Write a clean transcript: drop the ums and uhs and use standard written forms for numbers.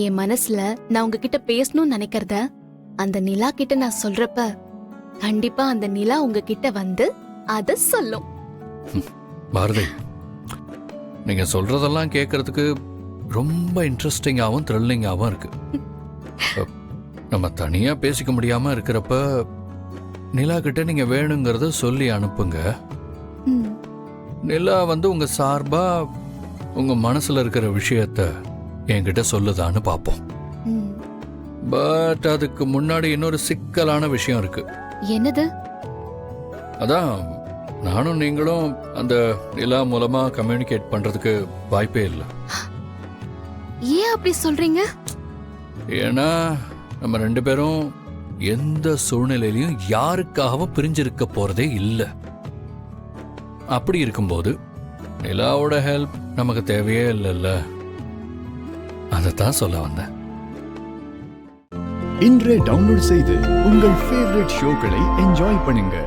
என் மனசுல நான் உங்ககிட்ட பேசணும்னு நினைக்கிறத அந்த நிலா கிட்ட நான் சொல்றப்ப கண்டிப்பா அந்த நிலா உங்ககிட்ட வந்து அத சொல்லும். பாரதி, நீங்க சொல்றதெல்லாம் கேட்கறதுக்கு ரொம்ப இன்ட்ரெஸ்டிங்காகவும் த்ரில்லிங்காகவும் இருக்கு. நம்ம தனியா பேசிக்க முடியாம இருக்கிறப்ப நிலா கிட்ட நீங்க வேணுங்கிறத சொல்லி அனுப்புங்க. நிலா வந்து உங்க சார்பா உங்க மனசுல இருக்கிற விஷயத்த என்கிட்ட சொல்லுதான்னு பார்ப்போம். பட் அதுக்கு முன்னாடி இன்னொரு சிக்கலான விஷயம் இருக்கு. என்னது? அதான் நானும் நீங்களும் அந்த நிலா மூலமா கம்யூனிகேட் பண்றதுக்கு வாய்ப்பே இல்லை. ஏன் அப்படி சொல்றீங்க? ஏன்னா நம்ம 2 பேரும் எந்த சூழ்நிலையிலையும் யாருக்காகவும் பிரிஞ்சிருக்க போறதே இல்லை. அப்படி இருக்கும்போது நிலாவோட ஹெல்ப் நமக்கு தேவையே இல்லைல்ல. அதைத்தான் சொல்ல வந்தேன். இன்றே டவுன்லோட் செய்து உங்கள் ஃபேவரட் ஷோக்களை என்ஜாய் பண்ணுங்க.